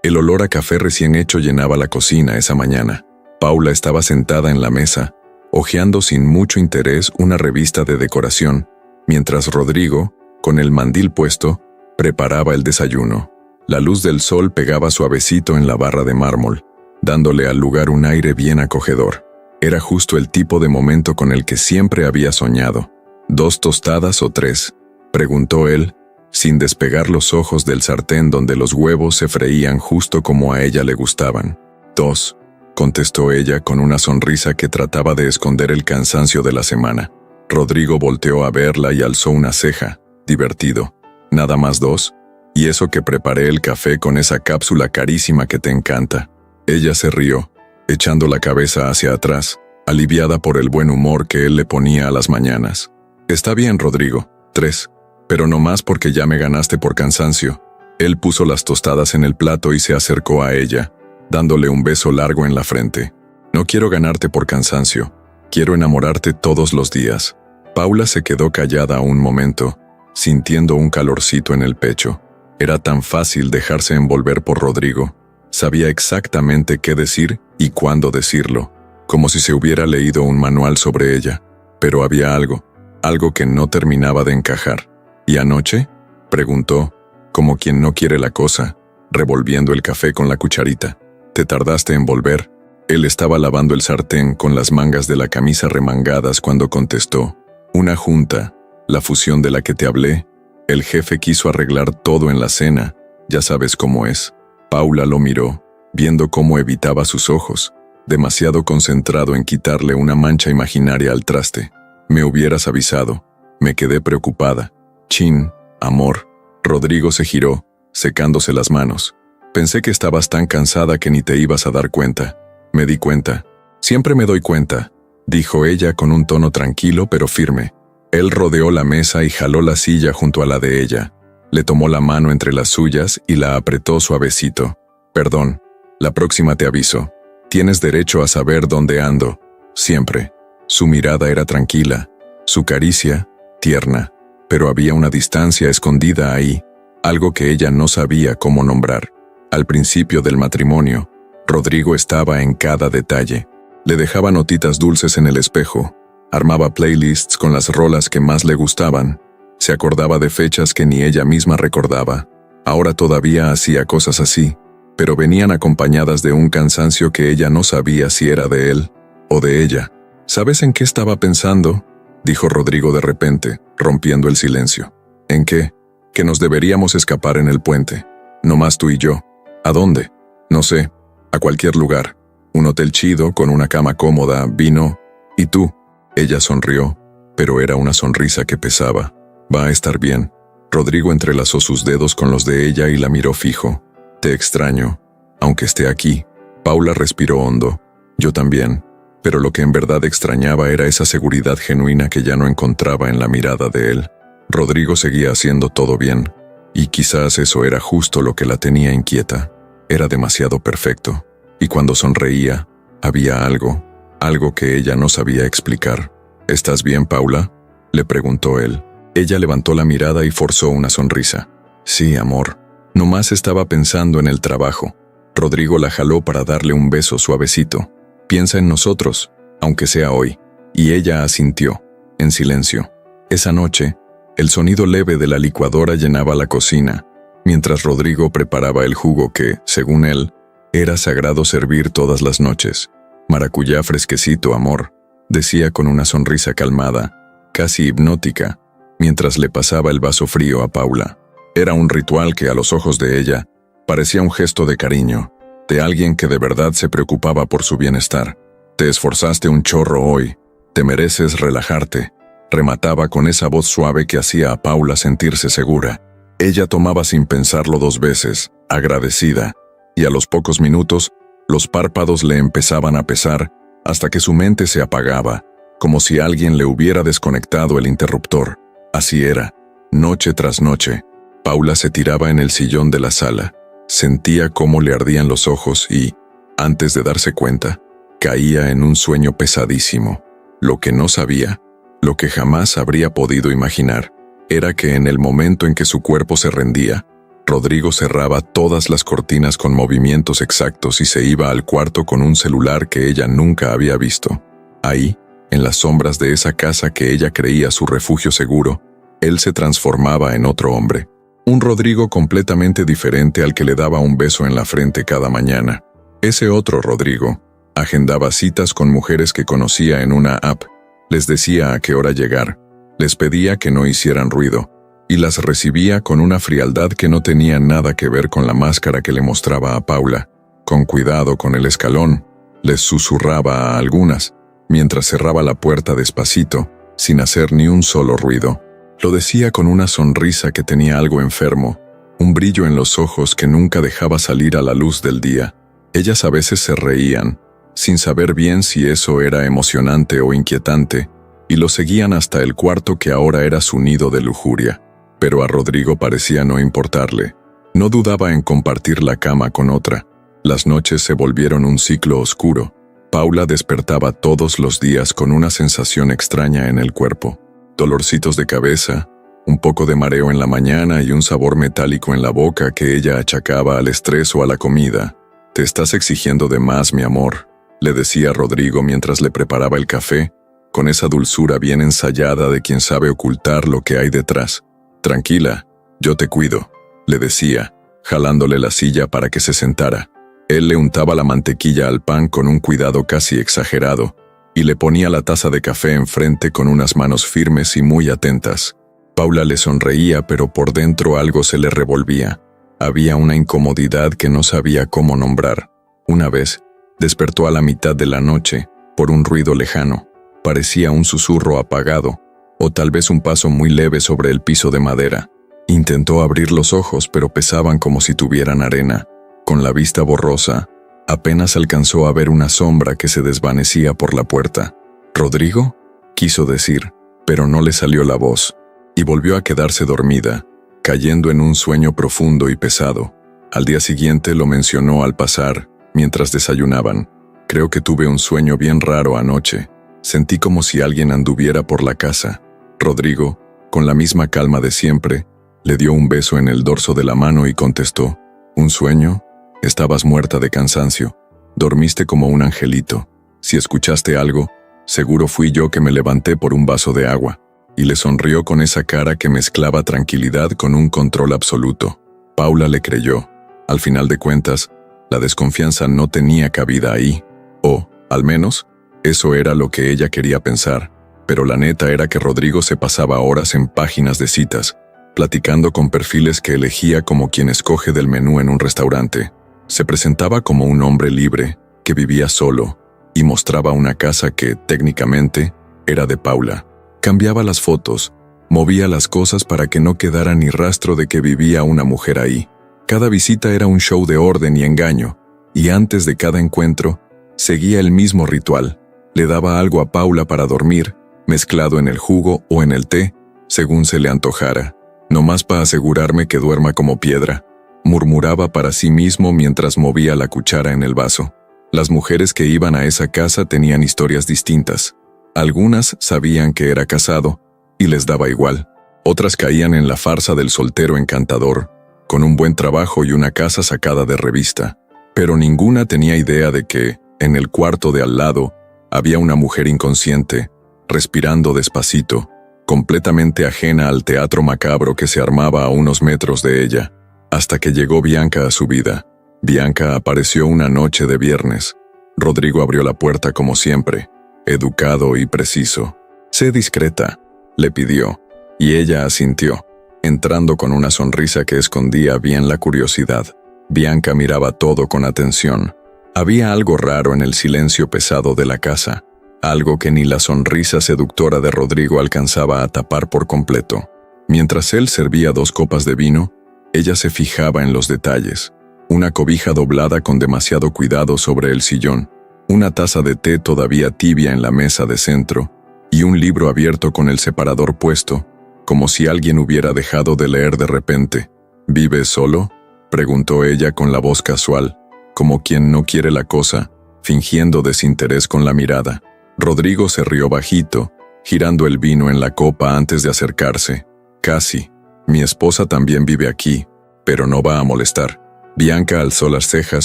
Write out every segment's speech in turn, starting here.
El olor a café recién hecho llenaba la cocina esa mañana. Paula estaba sentada en la mesa, hojeando sin mucho interés una revista de decoración, mientras Rodrigo, con el mandil puesto, preparaba el desayuno. La luz del sol pegaba suavecito en la barra de mármol, dándole al lugar un aire bien acogedor. Era justo el tipo de momento con el que siempre había soñado. ¿2 tostadas o 3? Preguntó él, sin despegar los ojos del sartén donde los huevos se freían justo como a ella le gustaban. 2, contestó ella con una sonrisa que trataba de esconder el cansancio de la semana. Rodrigo volteó a verla y alzó una ceja, divertido. ¿Nada más 2? Y eso que preparé el café con esa cápsula carísima que te encanta. Ella se rió, echando la cabeza hacia atrás, aliviada por el buen humor que él le ponía a las mañanas. Está bien, Rodrigo, 3. Pero no más porque ya me ganaste por cansancio. Él puso las tostadas en el plato y se acercó a ella, dándole un beso largo en la frente. No quiero ganarte por cansancio, quiero enamorarte todos los días. Paula se quedó callada un momento, sintiendo un calorcito en el pecho. Era tan fácil dejarse envolver por Rodrigo. Sabía exactamente qué decir y cuándo decirlo, como si se hubiera leído un manual sobre ella. Pero había algo que no terminaba de encajar. ¿Y anoche?, preguntó, como quien no quiere la cosa, revolviendo el café con la cucharita. ¿Te tardaste en volver? Él estaba lavando el sartén con las mangas de la camisa remangadas cuando contestó. Una junta, la fusión de la que te hablé. El jefe quiso arreglar todo en la cena, ya sabes cómo es. Paula lo miró, viendo cómo evitaba sus ojos, demasiado concentrado en quitarle una mancha imaginaria al traste. Me hubieras avisado. Me quedé preocupada. Chin, amor. Rodrigo se giró, secándose las manos. Pensé que estabas tan cansada que ni te ibas a dar cuenta. Me di cuenta. Siempre me doy cuenta, dijo ella con un tono tranquilo pero firme. Él rodeó la mesa y jaló la silla junto a la de ella. Le tomó la mano entre las suyas y la apretó suavecito. Perdón, la próxima te aviso. Tienes derecho a saber dónde ando. Siempre. Su mirada era tranquila, su caricia, tierna, pero había una distancia escondida ahí, algo que ella no sabía cómo nombrar. Al principio del matrimonio, Rodrigo estaba en cada detalle. Le dejaba notitas dulces en el espejo, armaba playlists con las rolas que más le gustaban, se acordaba de fechas que ni ella misma recordaba. Ahora todavía hacía cosas así, pero venían acompañadas de un cansancio que ella no sabía si era de él o de ella. ¿Sabes en qué estaba pensando?, dijo Rodrigo de repente, rompiendo el silencio. ¿En qué? Que nos deberíamos escapar en el puente. No más tú y yo. ¿A dónde? No sé. A cualquier lugar. Un hotel chido, con una cama cómoda, vino. ¿Y tú? Ella sonrió, pero era una sonrisa que pesaba. Va a estar bien. Rodrigo entrelazó sus dedos con los de ella y la miró fijo. Te extraño, aunque esté aquí. Paula respiró hondo. Yo también. Pero lo que en verdad extrañaba era esa seguridad genuina que ya no encontraba en la mirada de él. Rodrigo seguía haciendo todo bien, y quizás eso era justo lo que la tenía inquieta. Era demasiado perfecto, y cuando sonreía, había algo que ella no sabía explicar. ¿Estás bien, Paula?, le preguntó él. Ella levantó la mirada y forzó una sonrisa. Sí, amor. Nomás estaba pensando en el trabajo. Rodrigo la jaló para darle un beso suavecito. Piensa en nosotros, aunque sea hoy. Y ella asintió, en silencio. Esa noche, el sonido leve de la licuadora llenaba la cocina, mientras Rodrigo preparaba el jugo que, según él, era sagrado servir todas las noches. Maracuyá fresquecito, amor, decía con una sonrisa calmada, casi hipnótica, mientras le pasaba el vaso frío a Paula. Era un ritual que a los ojos de ella parecía un gesto de cariño, de alguien que de verdad se preocupaba por su bienestar. Te esforzaste un chorro hoy, te mereces relajarte, remataba con esa voz suave que hacía a Paula sentirse segura. Ella tomaba sin pensarlo 2 veces, agradecida, y a los pocos minutos, los párpados le empezaban a pesar hasta que su mente se apagaba, como si alguien le hubiera desconectado el interruptor. Así era, noche tras noche. Paula se tiraba en el sillón de la sala. Sentía cómo le ardían los ojos y, antes de darse cuenta, caía en un sueño pesadísimo. Lo que no sabía, lo que jamás habría podido imaginar, era que en el momento en que su cuerpo se rendía, Rodrigo cerraba todas las cortinas con movimientos exactos y se iba al cuarto con un celular que ella nunca había visto. Ahí, en las sombras de esa casa que ella creía su refugio seguro, él se transformaba en otro hombre. Un Rodrigo completamente diferente al que le daba un beso en la frente cada mañana. Ese otro Rodrigo agendaba citas con mujeres que conocía en una app, les decía a qué hora llegar, les pedía que no hicieran ruido, y las recibía con una frialdad que no tenía nada que ver con la máscara que le mostraba a Paula. Con cuidado con el escalón, les susurraba a algunas, mientras cerraba la puerta despacito, sin hacer ni un solo ruido. Lo decía con una sonrisa que tenía algo enfermo, un brillo en los ojos que nunca dejaba salir a la luz del día. Ellas a veces se reían, sin saber bien si eso era emocionante o inquietante, y lo seguían hasta el cuarto que ahora era su nido de lujuria. Pero a Rodrigo parecía no importarle. No dudaba en compartir la cama con otra. Las noches se volvieron un ciclo oscuro. Paula despertaba todos los días con una sensación extraña en el cuerpo. Dolorcitos de cabeza, un poco de mareo en la mañana y un sabor metálico en la boca que ella achacaba al estrés o a la comida. «Te estás exigiendo de más, mi amor», le decía Rodrigo mientras le preparaba el café, con esa dulzura bien ensayada de quien sabe ocultar lo que hay detrás. «Tranquila, yo te cuido», le decía, jalándole la silla para que se sentara. Él le untaba la mantequilla al pan con un cuidado casi exagerado, y le ponía la taza de café enfrente con unas manos firmes y muy atentas. Paula le sonreía, pero por dentro algo se le revolvía. Había una incomodidad que no sabía cómo nombrar. Una vez, despertó a la mitad de la noche, por un ruido lejano. Parecía un susurro apagado, o tal vez un paso muy leve sobre el piso de madera. Intentó abrir los ojos, pero pesaban como si tuvieran arena. Con la vista borrosa, apenas alcanzó a ver una sombra que se desvanecía por la puerta. «¿Rodrigo?», quiso decir, pero no le salió la voz, y volvió a quedarse dormida, cayendo en un sueño profundo y pesado. Al día siguiente lo mencionó al pasar, mientras desayunaban. «Creo que tuve un sueño bien raro anoche. Sentí como si alguien anduviera por la casa». Rodrigo, con la misma calma de siempre, le dio un beso en el dorso de la mano y contestó: «¿Un sueño? Estabas muerta de cansancio. Dormiste como un angelito. Si escuchaste algo, seguro fui yo que me levanté por un vaso de agua». Y le sonrió con esa cara que mezclaba tranquilidad con un control absoluto. Paula le creyó. Al final de cuentas, la desconfianza no tenía cabida ahí. O, al menos, eso era lo que ella quería pensar. Pero la neta era que Rodrigo se pasaba horas en páginas de citas, platicando con perfiles que elegía como quien escoge del menú en un restaurante. Se presentaba como un hombre libre, que vivía solo, y mostraba una casa que, técnicamente, era de Paula. Cambiaba las fotos, movía las cosas para que no quedara ni rastro de que vivía una mujer ahí. Cada visita era un show de orden y engaño, y antes de cada encuentro, seguía el mismo ritual. Le daba algo a Paula para dormir, mezclado en el jugo o en el té, según se le antojara, nomás para asegurarme que duerma como piedra, murmuraba para sí mismo mientras movía la cuchara en el vaso. Las mujeres que iban a esa casa tenían historias distintas. Algunas sabían que era casado, y les daba igual. Otras caían en la farsa del soltero encantador, con un buen trabajo y una casa sacada de revista. Pero ninguna tenía idea de que, en el cuarto de al lado, había una mujer inconsciente, respirando despacito, completamente ajena al teatro macabro que se armaba a unos metros de ella, hasta que llegó Bianca a su vida. Bianca apareció una noche de viernes. Rodrigo abrió la puerta como siempre, educado y preciso. «Sé discreta», le pidió, y ella asintió, entrando con una sonrisa que escondía bien la curiosidad. Bianca miraba todo con atención. Había algo raro en el silencio pesado de la casa, algo que ni la sonrisa seductora de Rodrigo alcanzaba a tapar por completo. Mientras él servía 2 copas de vino, ella se fijaba en los detalles. Una cobija doblada con demasiado cuidado sobre el sillón, una taza de té todavía tibia en la mesa de centro, y un libro abierto con el separador puesto, como si alguien hubiera dejado de leer de repente. «¿Vives solo?», preguntó ella con la voz casual, como quien no quiere la cosa, fingiendo desinterés con la mirada. Rodrigo se rió bajito, girando el vino en la copa antes de acercarse. «Casi. Mi esposa también vive aquí, pero no va a molestar. Bianca alzó las cejas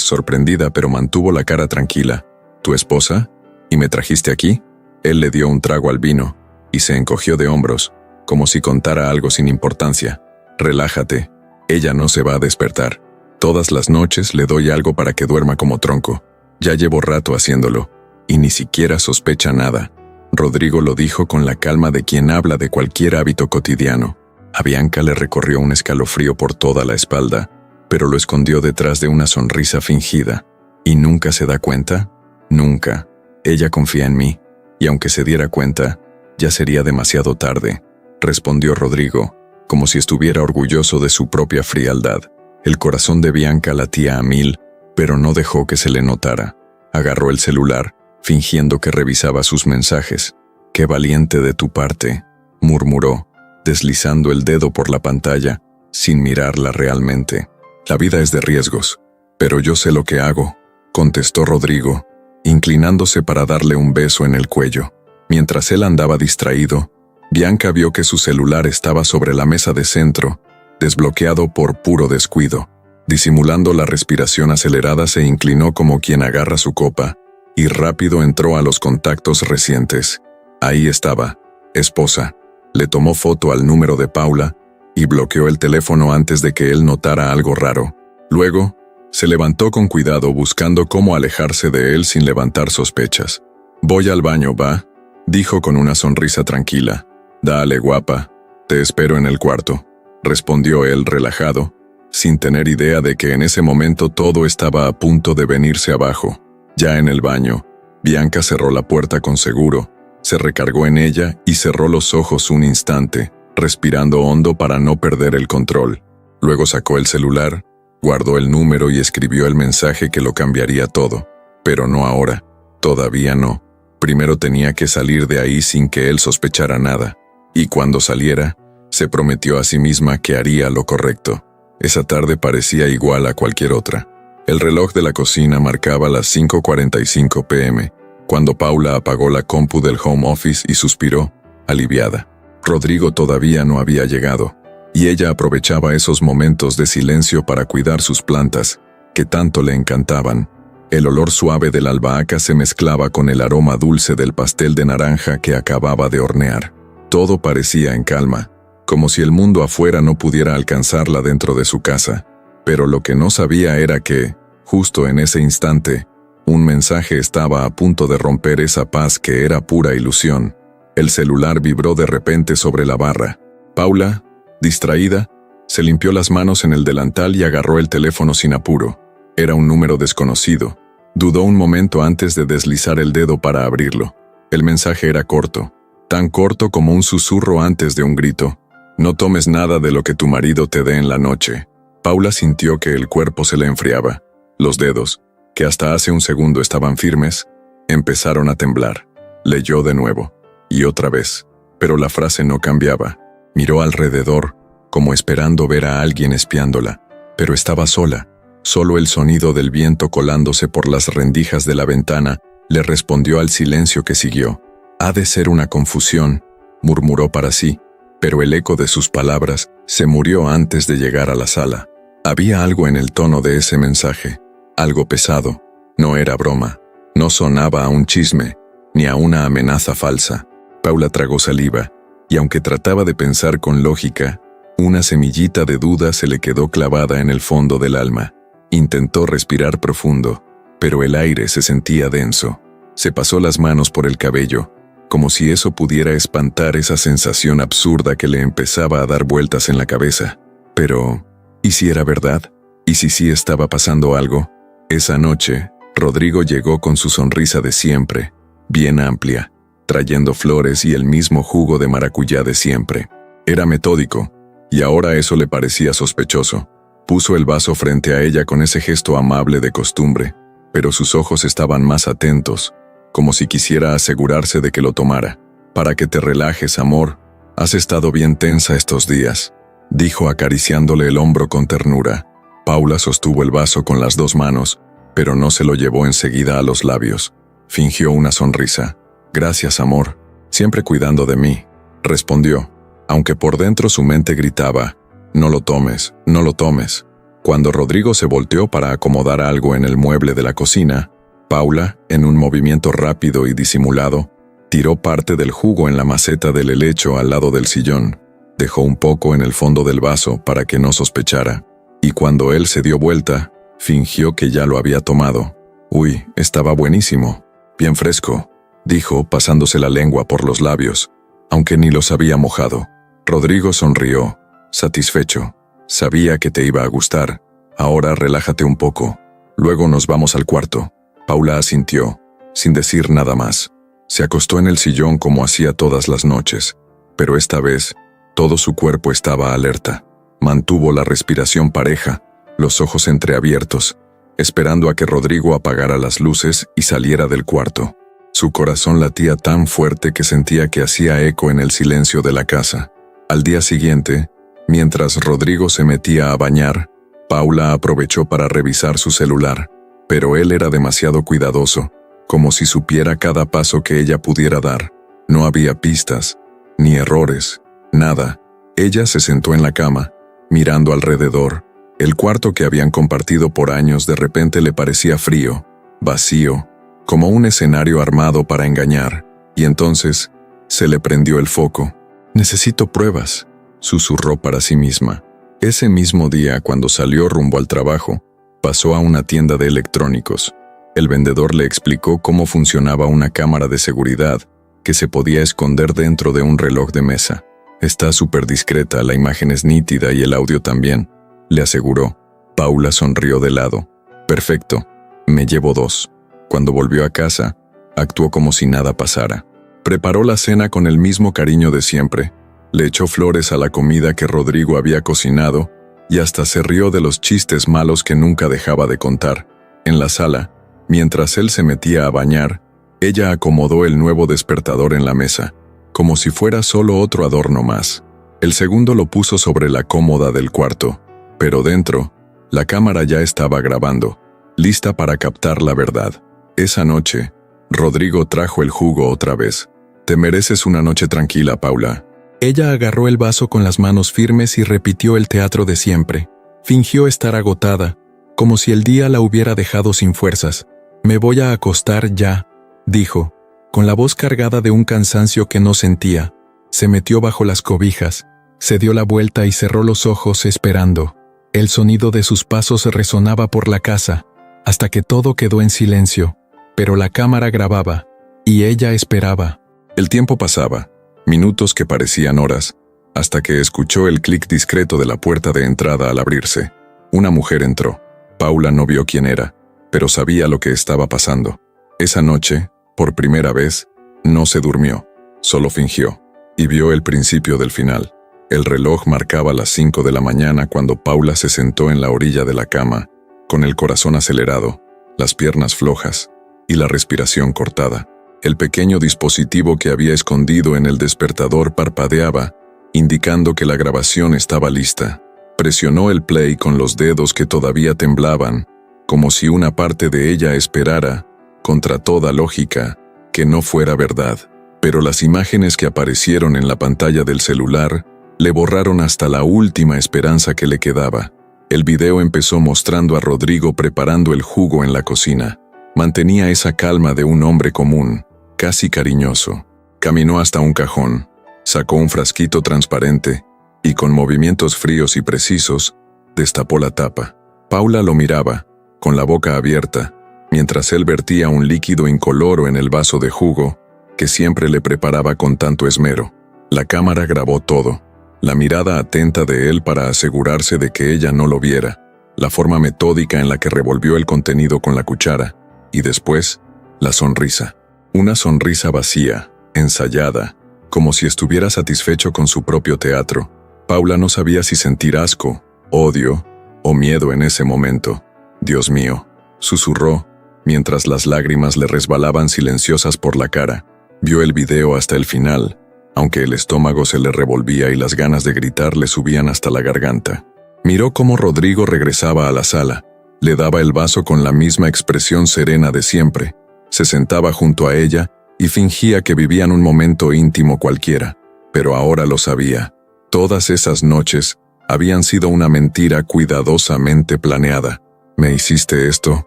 sorprendida, pero mantuvo la cara tranquila. ¿Tu esposa? ¿Y me trajiste aquí? Él le dio un trago al vino y se encogió de hombros, como si contara algo sin importancia. Relájate, ella no se va a despertar. Todas las noches le doy algo para que duerma como tronco. Ya llevo rato haciéndolo, y ni siquiera sospecha nada. Rodrigo lo dijo con la calma de quien habla de cualquier hábito cotidiano. A Bianca le recorrió un escalofrío por toda la espalda, pero lo escondió detrás de una sonrisa fingida. ¿Y nunca se da cuenta? Nunca. Ella confía en mí, y aunque se diera cuenta, ya sería demasiado tarde, respondió Rodrigo, como si estuviera orgulloso de su propia frialdad. El corazón de Bianca latía a 1000, pero no dejó que se le notara. Agarró el celular, fingiendo que revisaba sus mensajes. «Qué valiente de tu parte», murmuró, deslizando el dedo por la pantalla, sin mirarla realmente. «La vida es de riesgos, pero yo sé lo que hago», contestó Rodrigo, inclinándose para darle un beso en el cuello. Mientras él andaba distraído, Bianca vio que su celular estaba sobre la mesa de centro, desbloqueado por puro descuido. Disimulando la respiración acelerada, se inclinó como quien agarra su copa, y rápido entró a los contactos recientes. Ahí estaba, esposa. Le tomó foto al número de Paula, y bloqueó el teléfono antes de que él notara algo raro. Luego, se levantó con cuidado buscando cómo alejarse de él sin levantar sospechas. «Voy al baño, ¿va?», dijo con una sonrisa tranquila. «Dale, guapa, te espero en el cuarto», respondió él relajado, sin tener idea de que en ese momento todo estaba a punto de venirse abajo. Ya en el baño, Bianca cerró la puerta con seguro, se recargó en ella y cerró los ojos un instante, respirando hondo para no perder el control. Luego sacó el celular, guardó el número y escribió el mensaje que lo cambiaría todo. Pero no ahora, todavía no. Primero tenía que salir de ahí sin que él sospechara nada, y cuando saliera, se prometió a sí misma que haría lo correcto. Esa tarde parecía igual a cualquier otra. El reloj de la cocina marcaba las 5:45 p.m., cuando Paula apagó la compu del home office y suspiró, aliviada. Rodrigo todavía no había llegado, y ella aprovechaba esos momentos de silencio para cuidar sus plantas, que tanto le encantaban. El olor suave de la albahaca se mezclaba con el aroma dulce del pastel de naranja que acababa de hornear. Todo parecía en calma, como si el mundo afuera no pudiera alcanzarla dentro de su casa. Pero lo que no sabía era que, justo en ese instante, un mensaje estaba a punto de romper esa paz que era pura ilusión. El celular vibró de repente sobre la barra. Paula, distraída, se limpió las manos en el delantal y agarró el teléfono sin apuro. Era un número desconocido. Dudó un momento antes de deslizar el dedo para abrirlo. El mensaje era corto, tan corto como un susurro antes de un grito. «No tomes nada de lo que tu marido te dé en la noche». Paula sintió que el cuerpo se le enfriaba. Los dedos, que hasta hace un segundo estaban firmes, empezaron a temblar. Leyó de nuevo, y otra vez, pero la frase no cambiaba. Miró alrededor, como esperando ver a alguien espiándola, pero estaba sola. Solo el sonido del viento colándose por las rendijas de la ventana le respondió al silencio que siguió. «Ha de ser una confusión», murmuró para sí, pero el eco de sus palabras se murió antes de llegar a la sala. Había algo en el tono de ese mensaje, algo pesado. No era broma, no sonaba a un chisme, ni a una amenaza falsa. Paula tragó saliva, y aunque trataba de pensar con lógica, una semillita de duda se le quedó clavada en el fondo del alma. Intentó respirar profundo, pero el aire se sentía denso. Se pasó las manos por el cabello, como si eso pudiera espantar esa sensación absurda que le empezaba a dar vueltas en la cabeza. Pero, ¿y si era verdad? ¿Y si sí estaba pasando algo? Esa noche, Rodrigo llegó con su sonrisa de siempre, bien amplia, trayendo flores y el mismo jugo de maracuyá de siempre. Era metódico, y ahora eso le parecía sospechoso. Puso el vaso frente a ella con ese gesto amable de costumbre, pero sus ojos estaban más atentos, como si quisiera asegurarse de que lo tomara. «Para que te relajes, amor, has estado bien tensa estos días», dijo acariciándole el hombro con ternura. Paula sostuvo el vaso con las dos manos, pero no se lo llevó enseguida a los labios. Fingió una sonrisa. «Gracias, amor, siempre cuidando de mí», respondió, aunque por dentro su mente gritaba: «No lo tomes, no lo tomes». Cuando Rodrigo se volteó para acomodar algo en el mueble de la cocina, Paula, en un movimiento rápido y disimulado, tiró parte del jugo en la maceta del helecho al lado del sillón, dejó un poco en el fondo del vaso para que no sospechara, y cuando él se dio vuelta, fingió que ya lo había tomado. «Uy, estaba buenísimo, bien fresco», dijo pasándose la lengua por los labios, aunque ni los había mojado. Rodrigo sonrió, satisfecho. «Sabía que te iba a gustar. Ahora relájate un poco. Luego nos vamos al cuarto». Paula asintió, sin decir nada más. Se acostó en el sillón como hacía todas las noches, pero esta vez, todo su cuerpo estaba alerta. Mantuvo la respiración pareja, los ojos entreabiertos, esperando a que Rodrigo apagara las luces y saliera del cuarto. Su corazón latía tan fuerte que sentía que hacía eco en el silencio de la casa. Al día siguiente, mientras Rodrigo se metía a bañar, Paula aprovechó para revisar su celular, pero él era demasiado cuidadoso, como si supiera cada paso que ella pudiera dar. No había pistas, ni errores, nada. Ella se sentó en la cama, mirando alrededor. El cuarto que habían compartido por años de repente le parecía frío, vacío, como un escenario armado para engañar, y entonces se le prendió el foco. «Necesito pruebas», susurró para sí misma. Ese mismo día, cuando salió rumbo al trabajo, pasó a una tienda de electrónicos. El vendedor le explicó cómo funcionaba una cámara de seguridad que se podía esconder dentro de un reloj de mesa. «Está súper discreta, la imagen es nítida y el audio también», le aseguró. Paula sonrió de lado. «Perfecto, me llevo 2». Cuando volvió a casa, actuó como si nada pasara. Preparó la cena con el mismo cariño de siempre, le echó flores a la comida que Rodrigo había cocinado y hasta se rió de los chistes malos que nunca dejaba de contar. En la sala, mientras él se metía a bañar, ella acomodó el nuevo despertador en la mesa, como si fuera solo otro adorno más. El segundo lo puso sobre la cómoda del cuarto, pero dentro, la cámara ya estaba grabando, lista para captar la verdad. Esa noche, Rodrigo trajo el jugo otra vez. «Te mereces una noche tranquila, Paula». Ella agarró el vaso con las manos firmes y repitió el teatro de siempre. Fingió estar agotada, como si el día la hubiera dejado sin fuerzas. «Me voy a acostar ya», dijo, con la voz cargada de un cansancio que no sentía. Se metió bajo las cobijas, se dio la vuelta y cerró los ojos esperando. El sonido de sus pasos resonaba por la casa, hasta que todo quedó en silencio. Pero la cámara grababa, y ella esperaba. El tiempo pasaba, minutos que parecían horas, hasta que escuchó el clic discreto de la puerta de entrada al abrirse. Una mujer entró. Paula no vio quién era, pero sabía lo que estaba pasando. Esa noche, por primera vez, no se durmió, solo fingió, y vio el principio del final. El reloj marcaba las 5 de la mañana cuando Paula se sentó en la orilla de la cama, con el corazón acelerado, las piernas flojas, y la respiración cortada. El pequeño dispositivo que había escondido en el despertador parpadeaba, indicando que la grabación estaba lista. Presionó el play con los dedos que todavía temblaban, como si una parte de ella esperara, contra toda lógica, que no fuera verdad. Pero las imágenes que aparecieron en la pantalla del celular le borraron hasta la última esperanza que le quedaba. El video empezó mostrando a Rodrigo preparando el jugo en la cocina. Mantenía esa calma de un hombre común, casi cariñoso. Caminó hasta un cajón, sacó un frasquito transparente y con movimientos fríos y precisos, destapó la tapa. Paula lo miraba, con la boca abierta, mientras él vertía un líquido incoloro en el vaso de jugo que siempre le preparaba con tanto esmero. La cámara grabó todo, la mirada atenta de él para asegurarse de que ella no lo viera, la forma metódica en la que revolvió el contenido con la cuchara, y después, la sonrisa. Una sonrisa vacía, ensayada, como si estuviera satisfecho con su propio teatro. Paula no sabía si sentir asco, odio o miedo en ese momento. «Dios mío», susurró, mientras las lágrimas le resbalaban silenciosas por la cara. Vio el video hasta el final, aunque el estómago se le revolvía y las ganas de gritar le subían hasta la garganta. Miró cómo Rodrigo regresaba a la sala. Le daba el vaso con la misma expresión serena de siempre. Se sentaba junto a ella y fingía que vivían un momento íntimo cualquiera. Pero ahora lo sabía. Todas esas noches Habían sido una mentira cuidadosamente planeada. «¿Me hiciste esto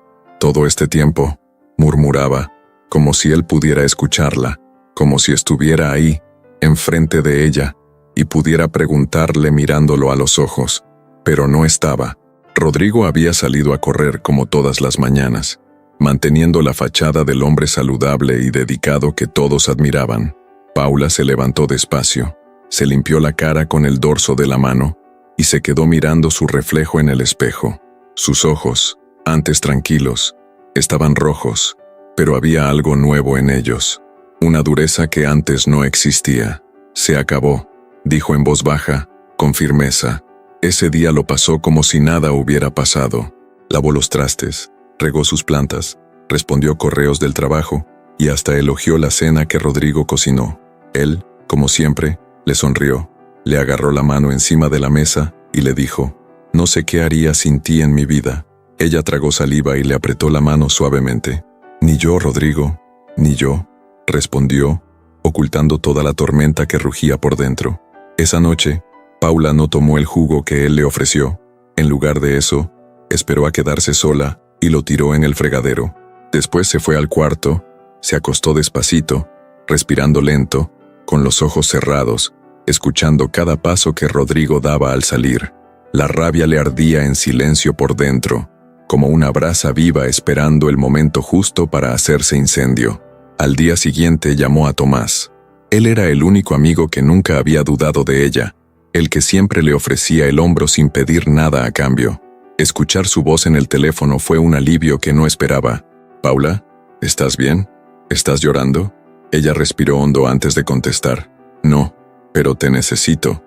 todo este tiempo?», murmuraba, como si él pudiera escucharla, como si estuviera ahí, enfrente de ella, y pudiera preguntarle mirándolo a los ojos. Pero no estaba. Rodrigo había salido a correr como todas las mañanas, manteniendo la fachada del hombre saludable y dedicado que todos admiraban. Paula se levantó despacio, se limpió la cara con el dorso de la mano y se quedó mirando su reflejo en el espejo. Sus ojos, antes tranquilos, estaban rojos, pero había algo nuevo en ellos, una dureza que antes no existía. «Se acabó», dijo en voz baja, con firmeza. Ese día lo pasó como si nada hubiera pasado. Lavó los trastes, regó sus plantas, respondió correos del trabajo y hasta elogió la cena que Rodrigo cocinó. Él, como siempre, le sonrió, le agarró la mano encima de la mesa y le dijo: «No sé qué haría sin ti en mi vida». Ella tragó saliva y le apretó la mano suavemente. «Ni yo, Rodrigo, ni yo», respondió, ocultando toda la tormenta que rugía por dentro. Esa noche, Paula no tomó el jugo que él le ofreció. En lugar de eso, esperó a quedarse sola y lo tiró en el fregadero. Después se fue al cuarto, se acostó despacito, respirando lento, con los ojos cerrados, escuchando cada paso que Rodrigo daba al salir. La rabia le ardía en silencio por dentro, como una brasa viva esperando el momento justo para hacerse incendio. Al día siguiente llamó a Tomás. Él era el único amigo que nunca había dudado de ella, el que siempre le ofrecía el hombro sin pedir nada a cambio. Escuchar su voz en el teléfono fue un alivio que no esperaba. «Paula, ¿estás bien? ¿Estás llorando?». Ella respiró hondo antes de contestar. «No, pero te necesito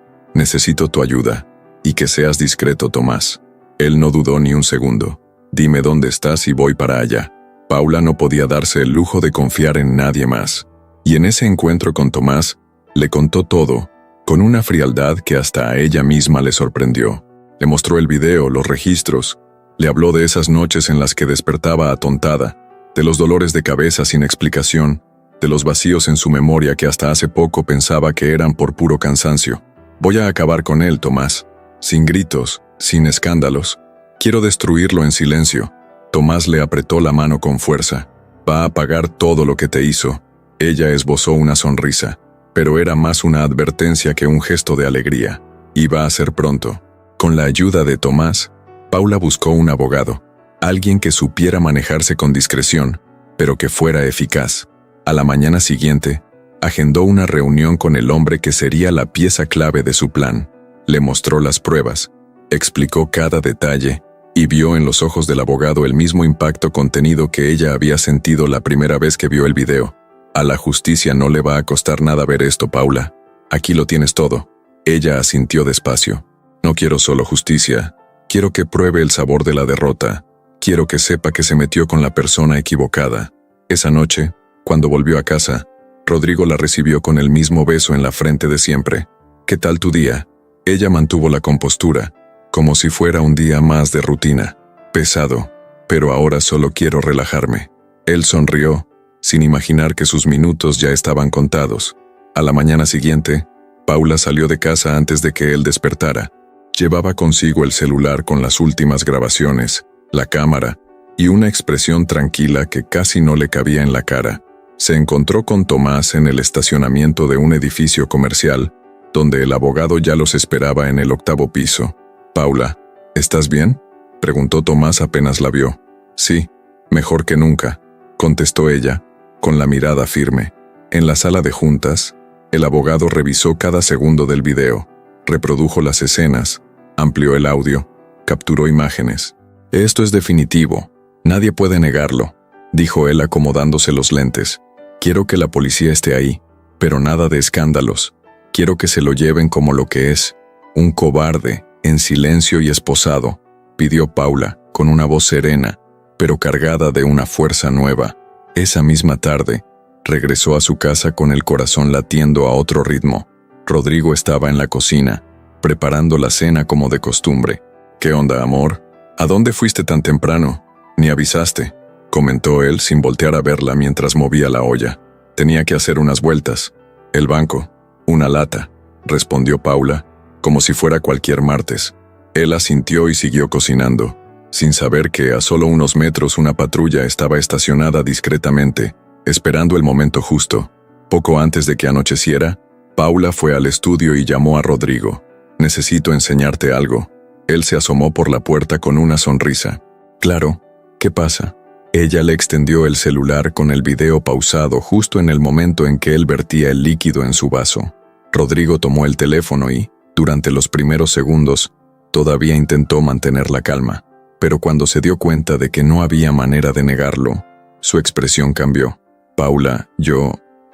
tu ayuda. Y que seas discreto, Tomás». Él no dudó ni un segundo. «Dime dónde estás y voy para allá». Paula no podía darse el lujo de confiar en nadie más. Y en ese encuentro con Tomás, le contó todo, con una frialdad que hasta a ella misma le sorprendió. Le mostró el video, los registros, le habló de esas noches en las que despertaba atontada, de los dolores de cabeza sin explicación, de los vacíos en su memoria que hasta hace poco pensaba que eran por puro cansancio. «Voy a acabar con él, Tomás. Sin gritos, sin escándalos. Quiero destruirlo en silencio». Tomás le apretó la mano con fuerza. «Va a pagar todo lo que te hizo». Ella esbozó una sonrisa, pero era más una advertencia que un gesto de alegría. Iba a ser pronto. Con la ayuda de Tomás, Paula buscó un abogado, alguien que supiera manejarse con discreción, pero que fuera eficaz. A la mañana siguiente, agendó una reunión con el hombre que sería la pieza clave de su plan. Le mostró las pruebas, explicó cada detalle, y vio en los ojos del abogado el mismo impacto contenido que ella había sentido la primera vez que vio el video. «A la justicia no le va a costar nada ver esto, Paula. Aquí lo tienes todo». Ella asintió despacio. «No quiero solo justicia. Quiero que pruebe el sabor de la derrota. Quiero que sepa que se metió con la persona equivocada». Esa noche, cuando volvió a casa, Rodrigo la recibió con el mismo beso en la frente de siempre. «¿Qué tal tu día?». Ella mantuvo la compostura, como si fuera un día más de rutina. «Pesado, pero ahora solo quiero relajarme». Él sonrió, sin imaginar que sus minutos ya estaban contados. A la mañana siguiente, Paula salió de casa antes de que él despertara. Llevaba consigo el celular con las últimas grabaciones, la cámara, y una expresión tranquila que casi no le cabía en la cara. Se encontró con Tomás en el estacionamiento de un edificio comercial, donde el abogado ya los esperaba en el 8º piso. «Paula, ¿estás bien?», preguntó Tomás apenas la vio. «Sí, mejor que nunca», contestó ella, con la mirada firme. En la sala de juntas, el abogado revisó cada segundo del video, reprodujo las escenas, amplió el audio, capturó imágenes. «Esto es definitivo, nadie puede negarlo», dijo él acomodándose los lentes. «Quiero que la policía esté ahí, pero nada de escándalos. Quiero que se lo lleven como lo que es, un cobarde, en silencio y esposado», pidió Paula, con una voz serena, pero cargada de una fuerza nueva. Esa misma tarde, regresó a su casa con el corazón latiendo a otro ritmo. Rodrigo estaba en la cocina, preparando la cena como de costumbre. «¿Qué onda, amor? ¿A dónde fuiste tan temprano? Ni avisaste», comentó él sin voltear a verla mientras movía la olla. «Tenía que hacer unas vueltas. El banco, una lata», respondió Paula, como si fuera cualquier martes. Él asintió y siguió cocinando, sin saber que a solo unos metros una patrulla estaba estacionada discretamente, esperando el momento justo. Poco antes de que anocheciera, Paula fue al estudio y llamó a Rodrigo. «Necesito enseñarte algo». Él se asomó por la puerta con una sonrisa. «Claro, ¿qué pasa?». Ella le extendió el celular con el video pausado justo en el momento en que él vertía el líquido en su vaso. Rodrigo tomó el teléfono y, durante los primeros segundos, todavía intentó mantener la calma, pero cuando se dio cuenta de que no había manera de negarlo, su expresión cambió. «Paula,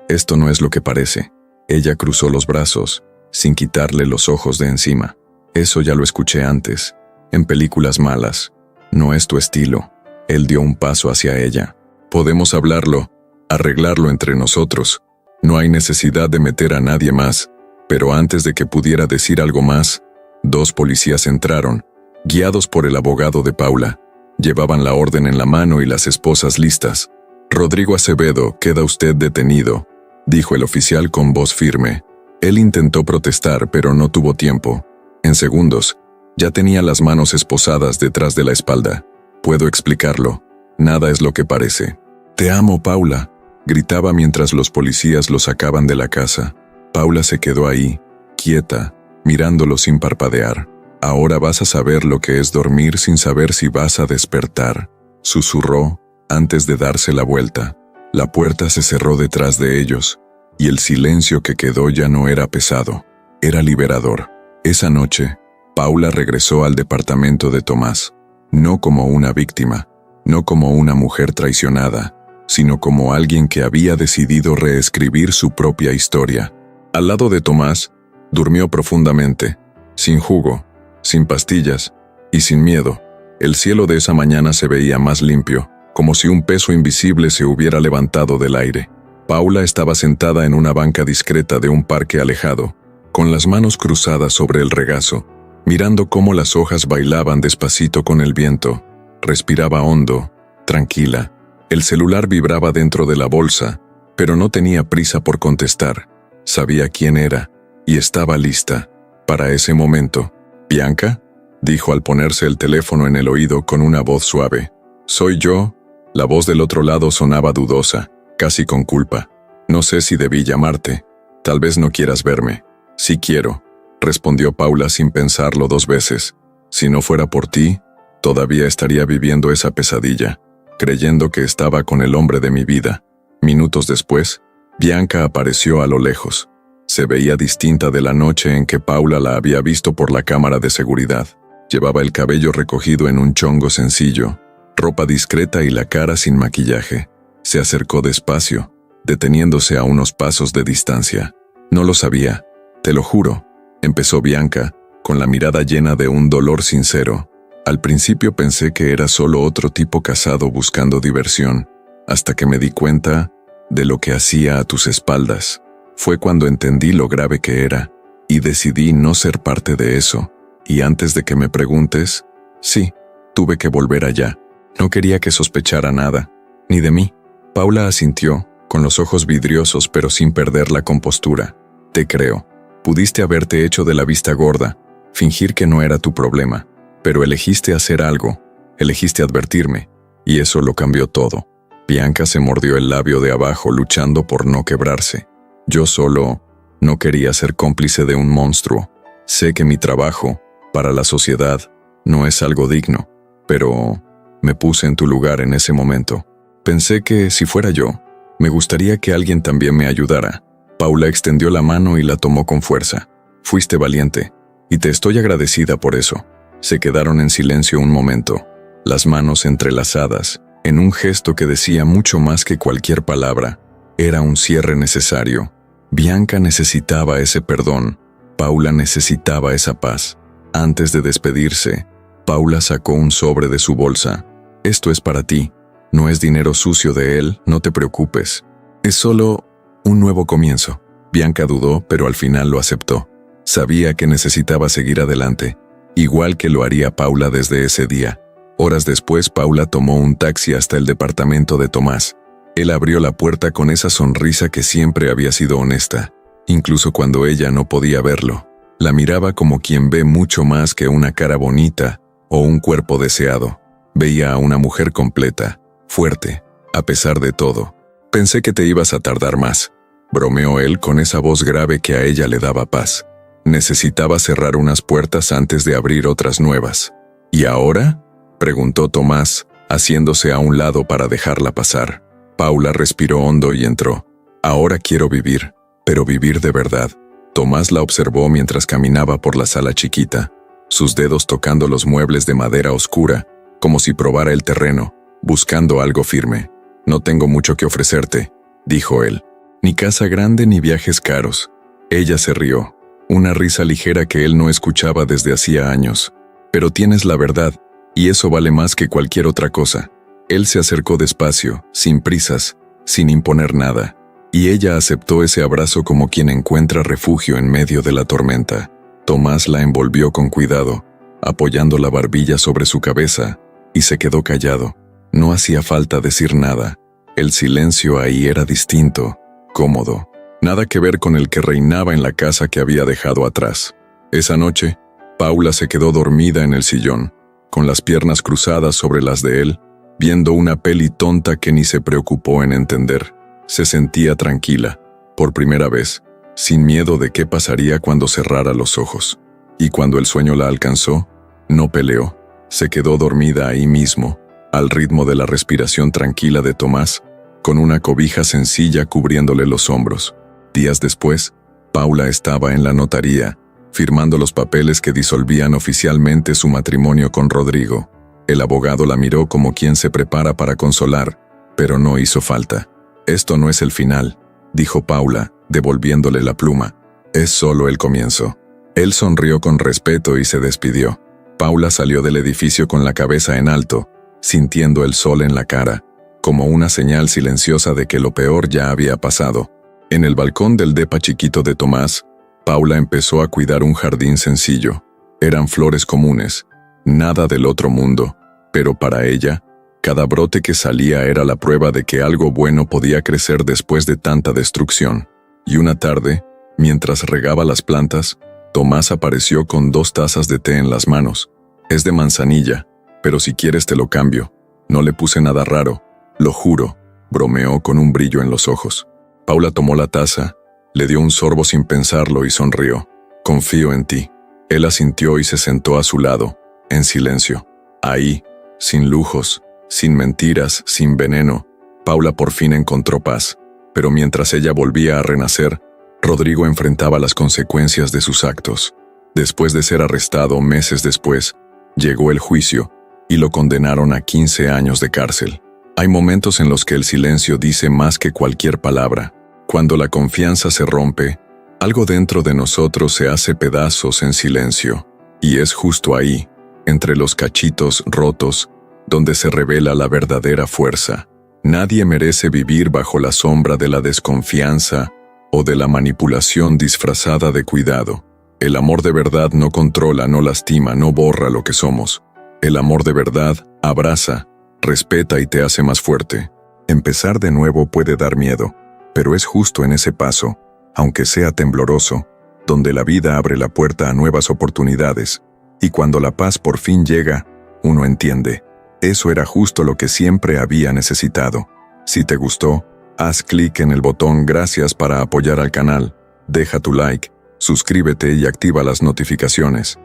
esto no es lo que parece». Ella cruzó los brazos, sin quitarle los ojos de encima. «Eso ya lo escuché antes, en películas malas. No es tu estilo». Él dio un paso hacia ella. «Podemos hablarlo, arreglarlo entre nosotros. No hay necesidad de meter a nadie más». Pero antes de que pudiera decir algo más, 2 policías entraron, guiados por el abogado de Paula. Llevaban la orden en la mano y las esposas listas. «Rodrigo Acevedo, queda usted detenido», dijo el oficial con voz firme. Él intentó protestar, pero no tuvo tiempo. En segundos, ya tenía las manos esposadas detrás de la espalda. «Puedo explicarlo. Nada es lo que parece». «Te amo, Paula», gritaba mientras los policías lo sacaban de la casa. Paula se quedó ahí, quieta, mirándolo sin parpadear. «Ahora vas a saber lo que es dormir sin saber si vas a despertar», susurró antes de darse la vuelta. La puerta se cerró detrás de ellos, y el silencio que quedó ya no era pesado, era liberador. Esa noche, Paula regresó al departamento de Tomás, no como una víctima, no como una mujer traicionada, sino como alguien que había decidido reescribir su propia historia. Al lado de Tomás, durmió profundamente, sin jugo, sin pastillas y sin miedo. El cielo de esa mañana se veía más limpio, como si un peso invisible se hubiera levantado del aire. Paula estaba sentada en una banca discreta de un parque alejado, con las manos cruzadas sobre el regazo, mirando cómo las hojas bailaban despacito con el viento. Respiraba hondo, tranquila. El celular vibraba dentro de la bolsa, pero no tenía prisa por contestar. Sabía quién era, y estaba lista para ese momento. «¿Bianca?», dijo al ponerse el teléfono en el oído con una voz suave. «Soy yo». La voz del otro lado sonaba dudosa, casi con culpa. «No sé si debí llamarte. Tal vez no quieras verme». «Sí quiero», respondió Paula sin pensarlo 2 veces. «Si no fuera por ti, todavía estaría viviendo esa pesadilla, creyendo que estaba con el hombre de mi vida». Minutos después, Bianca apareció a lo lejos. Se veía distinta de la noche en que Paula la había visto por la cámara de seguridad. Llevaba el cabello recogido en un chongo sencillo, ropa discreta y la cara sin maquillaje. Se acercó despacio, deteniéndose a unos pasos de distancia. «No lo sabía, te lo juro», empezó Bianca, con la mirada llena de un dolor sincero. «Al principio pensé que era solo otro tipo casado buscando diversión, hasta que me di cuenta de lo que hacía a tus espaldas. Fue cuando entendí lo grave que era, y decidí no ser parte de eso. Y antes de que me preguntes, sí, tuve que volver allá. No quería que sospechara nada, ni de mí». Paula asintió, con los ojos vidriosos pero sin perder la compostura. «Te creo. Pudiste haberte hecho de la vista gorda, fingir que no era tu problema, pero elegiste hacer algo, elegiste advertirme, y eso lo cambió todo». Bianca se mordió el labio de abajo luchando por no quebrarse. «Yo solo no quería ser cómplice de un monstruo. Sé que mi trabajo, para la sociedad, no es algo digno, pero me puse en tu lugar en ese momento. Pensé que, si fuera yo, me gustaría que alguien también me ayudara». Paula extendió la mano y la tomó con fuerza. «Fuiste valiente, y te estoy agradecida por eso». Se quedaron en silencio un momento, las manos entrelazadas, en un gesto que decía mucho más que cualquier palabra. Era un cierre necesario. Bianca necesitaba ese perdón. Paula necesitaba esa paz. Antes de despedirse, Paula sacó un sobre de su bolsa. «Esto es para ti. No es dinero sucio de él, no te preocupes. Es solo un nuevo comienzo». Bianca dudó, pero al final lo aceptó. Sabía que necesitaba seguir adelante, igual que lo haría Paula desde ese día. Horas después, Paula tomó un taxi hasta el departamento de Tomás. Él abrió la puerta con esa sonrisa que siempre había sido honesta, incluso cuando ella no podía verlo. La miraba como quien ve mucho más que una cara bonita o un cuerpo deseado. Veía a una mujer completa, fuerte, a pesar de todo. «Pensé que te ibas a tardar más», bromeó él con esa voz grave que a ella le daba paz. Necesitaba cerrar unas puertas antes de abrir otras nuevas. «¿Y ahora?», preguntó Tomás, haciéndose a un lado para dejarla pasar. Paula respiró hondo y entró. «Ahora quiero vivir, pero vivir de verdad». Tomás la observó mientras caminaba por la sala chiquita, sus dedos tocando los muebles de madera oscura, como si probara el terreno, buscando algo firme. «No tengo mucho que ofrecerte», dijo él. «Ni casa grande ni viajes caros». Ella se rió, una risa ligera que él no escuchaba desde hacía años. «Pero tienes la verdad, y eso vale más que cualquier otra cosa». Él se acercó despacio, sin prisas, sin imponer nada, y ella aceptó ese abrazo como quien encuentra refugio en medio de la tormenta. Tomás la envolvió con cuidado, apoyando la barbilla sobre su cabeza, y se quedó callado. No hacía falta decir nada. El silencio ahí era distinto, cómodo, nada que ver con el que reinaba en la casa que había dejado atrás. Esa noche, Paula se quedó dormida en el sillón, con las piernas cruzadas sobre las de él, viendo una peli tonta que ni se preocupó en entender. Se sentía tranquila, por primera vez, sin miedo de qué pasaría cuando cerrara los ojos. Y cuando el sueño la alcanzó, no peleó, se quedó dormida ahí mismo, al ritmo de la respiración tranquila de Tomás, con una cobija sencilla cubriéndole los hombros. Días después, Paula estaba en la notaría, firmando los papeles que disolvían oficialmente su matrimonio con Rodrigo. El abogado la miró como quien se prepara para consolar, pero no hizo falta. «Esto no es el final», dijo Paula, devolviéndole la pluma. «Es solo el comienzo». Él sonrió con respeto y se despidió. Paula salió del edificio con la cabeza en alto, sintiendo el sol en la cara, como una señal silenciosa de que lo peor ya había pasado. En el balcón del depa chiquito de Tomás, Paula empezó a cuidar un jardín sencillo. Eran flores comunes, nada del otro mundo, pero para ella, cada brote que salía era la prueba de que algo bueno podía crecer después de tanta destrucción. Y una tarde, mientras regaba las plantas, Tomás apareció con 2 tazas de té en las manos. «Es de manzanilla, pero si quieres te lo cambio. No le puse nada raro, lo juro», bromeó con un brillo en los ojos. Paula tomó la taza, le dio un sorbo sin pensarlo y sonrió. «Confío en ti». Él asintió y se sentó a su lado, en silencio. Ahí, sin lujos, sin mentiras, sin veneno, Paula por fin encontró paz. Pero mientras ella volvía a renacer, Rodrigo enfrentaba las consecuencias de sus actos. Después de ser arrestado meses después, llegó el juicio y lo condenaron a 15 años de cárcel. Hay momentos en los que el silencio dice más que cualquier palabra. Cuando la confianza se rompe, algo dentro de nosotros se hace pedazos en silencio. Y es justo ahí, entre los cachitos rotos, donde se revela la verdadera fuerza. Nadie merece vivir bajo la sombra de la desconfianza o de la manipulación disfrazada de cuidado. El amor de verdad no controla, no lastima, no borra lo que somos. El amor de verdad abraza, respeta y te hace más fuerte. Empezar de nuevo puede dar miedo, pero es justo en ese paso, aunque sea tembloroso, donde la vida abre la puerta a nuevas oportunidades. Y cuando la paz por fin llega, uno entiende. Eso era justo lo que siempre había necesitado. Si te gustó, haz clic en el botón gracias para apoyar al canal, deja tu like, suscríbete y activa las notificaciones.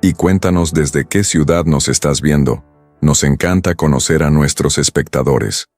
Y cuéntanos desde qué ciudad nos estás viendo. Nos encanta conocer a nuestros espectadores.